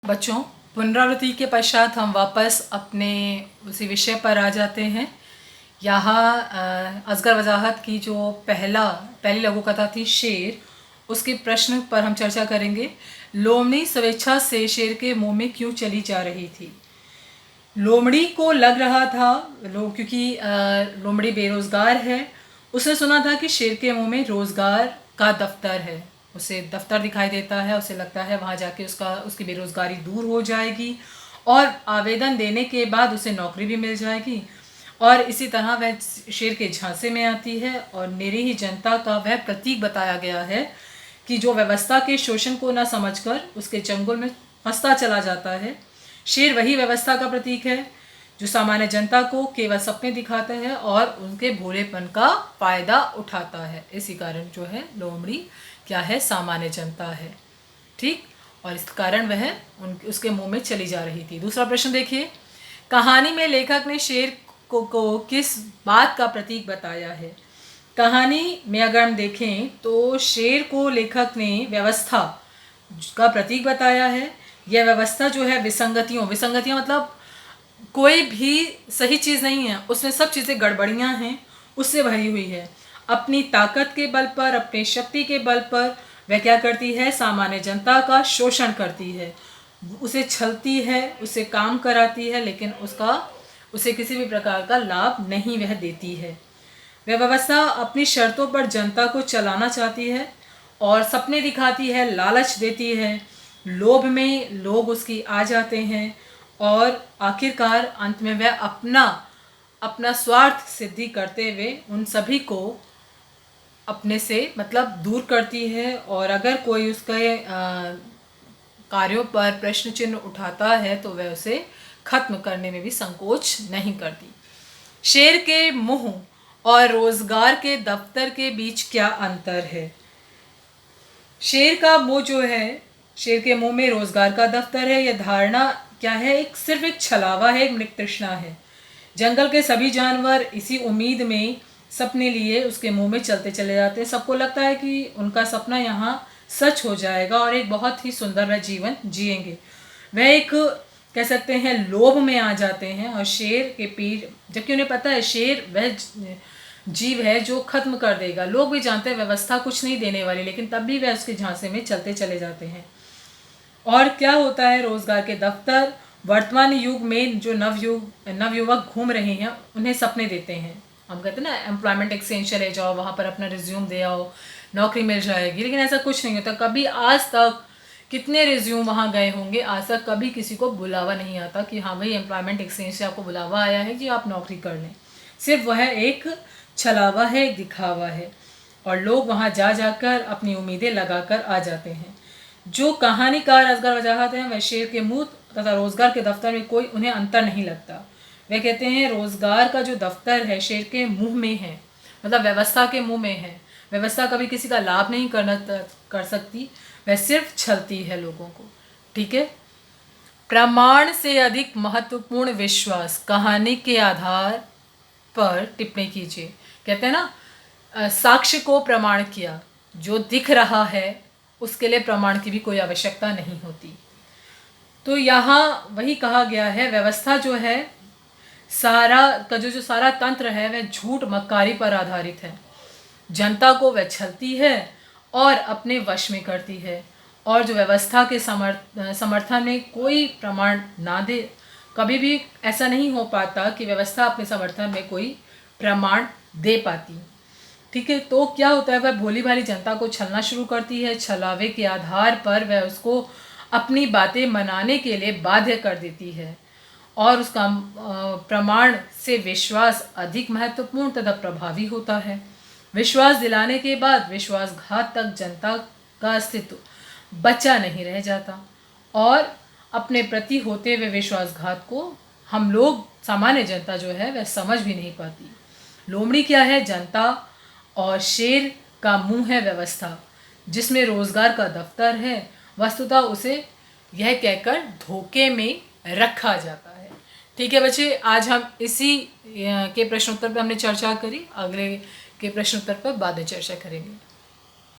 बच्चों, पुनरावृत्ति के पश्चात हम वापस अपने उसी विषय पर आ जाते हैं। यहाँ असगर वजाहत की जो पहली लघु कथा थी शेर, उसके प्रश्न पर हम चर्चा करेंगे। लोमड़ी स्वेच्छा से शेर के मुंह में क्यों चली जा रही थी? लोमड़ी को लग रहा था क्योंकि लोमड़ी बेरोज़गार है। उसने सुना था कि शेर के मुंह में रोज़गार का दफ्तर है। उसे दफ्तर दिखाई देता है, उसे लगता है वहाँ जाके उसकी बेरोज़गारी दूर हो जाएगी और आवेदन देने के बाद उसे नौकरी भी मिल जाएगी। और इसी तरह वह शेर के झांसे में आती है और निरीह जनता का वह प्रतीक बताया गया है कि जो व्यवस्था के शोषण को न समझकर उसके चंगुल में फंसता चला जाता है। शेर वही व्यवस्था का प्रतीक है जो सामान्य जनता को केवल सपने दिखाता है और उनके भोलेपन का फ़ायदा उठाता है। इसी कारण जो है लोमड़ी क्या है, सामान्य जनता है। ठीक, और इस कारण वह उसके मुंह में चली जा रही थी। दूसरा प्रश्न देखिए, कहानी में लेखक ने शेर को किस बात का प्रतीक बताया है? कहानी में अगर हम देखें तो शेर को लेखक ने व्यवस्था का प्रतीक बताया है। यह व्यवस्था जो है विसंगतियाँ मतलब कोई भी सही चीज़ नहीं है, उसमें सब चीज़ें गड़बड़ियाँ हैं, उससे भरी हुई है। अपनी ताकत के बल पर, अपनी शक्ति के बल पर वह क्या करती है? सामान्य जनता का शोषण करती है, उसे छलती है, उसे काम कराती है, लेकिन उसे किसी भी प्रकार का लाभ नहीं वह देती है। वह व्यवस्था अपनी शर्तों पर जनता को चलाना चाहती है और सपने दिखाती है, लालच देती है, लोभ में लोग उसकी आ जाते हैं और आखिरकार अंत में वह अपना स्वार्थ सिद्धि करते हुए उन सभी को अपने से मतलब दूर करती है। और अगर कोई उसके कार्यों पर प्रश्न चिन्ह उठाता है तो वह उसे खत्म करने में भी संकोच नहीं करती। शेर के मुंह और रोजगार के दफ्तर के बीच क्या अंतर है? शेर का मुंह जो है, शेर के मुंह में रोजगार का दफ्तर है, यह धारणा क्या है? सिर्फ एक छलावा है, एक मृत तृष्णा है। जंगल के सभी जानवर इसी उम्मीद में सपने लिए उसके मुंह में चलते चले जाते हैं। सबको लगता है कि उनका सपना यहाँ सच हो जाएगा और एक बहुत ही सुंदर वह जीवन जिएंगे। वह एक कह सकते हैं लोभ में आ जाते हैं और शेर के पीठ, जबकि उन्हें पता है शेर वह जीव है जो खत्म कर देगा। लोग भी जानते हैं व्यवस्था कुछ नहीं देने वाली, लेकिन तब भी वह उसके झांसे में चलते चले जाते हैं। और क्या होता है? रोजगार के दफ्तर वर्तमान युग में जो नवयुवक घूम रहे हैं उन्हें सपने देते हैं। हम कहते हैं ना, एम्प्लॉयमेंट एक्सचेंज चले जाओ, वहाँ पर अपना रिज्यूम दे आओ, नौकरी मिल जाएगी, लेकिन ऐसा कुछ नहीं होता। कभी आज तक कितने रिज्यूम वहाँ गए होंगे, आज तक कभी किसी को बुलावा नहीं आता कि हाँ भाई एम्प्लॉयमेंट एक्सचेंज से आपको बुलावा आया है कि आप नौकरी कर लें। सिर्फ वह एक छलावा है, एक दिखावा है और लोग वहाँ जाकर अपनी उम्मीदें लगाकर आ जाते हैं। जो कहानीकार असगर वजाहत हैं वह शेर के मुंह तथा रोजगार के दफ्तर में कोई उन्हें अंतर नहीं लगता। वे कहते हैं रोजगार का जो दफ्तर है शेर के मुंह में है, मतलब व्यवस्था के मुंह में है। व्यवस्था कभी किसी का लाभ नहीं कर सकती, वह सिर्फ छलती है लोगों को। ठीक है। प्रमाण से अधिक महत्वपूर्ण विश्वास, कहानी के आधार पर टिप्पणी कीजिए। कहते हैं ना, साक्ष्य को प्रमाण किया, जो दिख रहा है उसके लिए प्रमाण की भी कोई आवश्यकता नहीं होती। तो यहाँ वही कहा गया है, व्यवस्था जो है सारा का जो सारा तंत्र है वह झूठ मक्कारी पर आधारित है। जनता को वह छलती है और अपने वश में करती है और जो व्यवस्था के समर्थन में कोई प्रमाण ना दे, कभी भी ऐसा नहीं हो पाता कि व्यवस्था अपने समर्थन में कोई प्रमाण दे पाती। ठीक है। तो क्या होता है, वह भोली भाली जनता को छलना शुरू करती है। छलावे के आधार पर वह उसको अपनी बातें मनाने के लिए बाध्य कर देती है और उसका प्रमाण से विश्वास अधिक महत्वपूर्ण तथा प्रभावी होता है। विश्वास दिलाने के बाद विश्वासघात तक जनता का अस्तित्व बचा नहीं रह जाता और अपने प्रति होते हुए विश्वासघात को हम लोग सामान्य जनता जो है वह समझ भी नहीं पाती। लोमड़ी क्या है? जनता और शेर का मुंह है व्यवस्था, जिसमें रोजगार का दफ्तर है। वस्तुतः उसे यह कहकर धोखे में रखा जाता है। ठीक है बच्चे, आज हम इसी के प्रश्नोत्तर पर हमने चर्चा करी। अगले के प्रश्नोत्तर पर बाद में चर्चा करेंगे।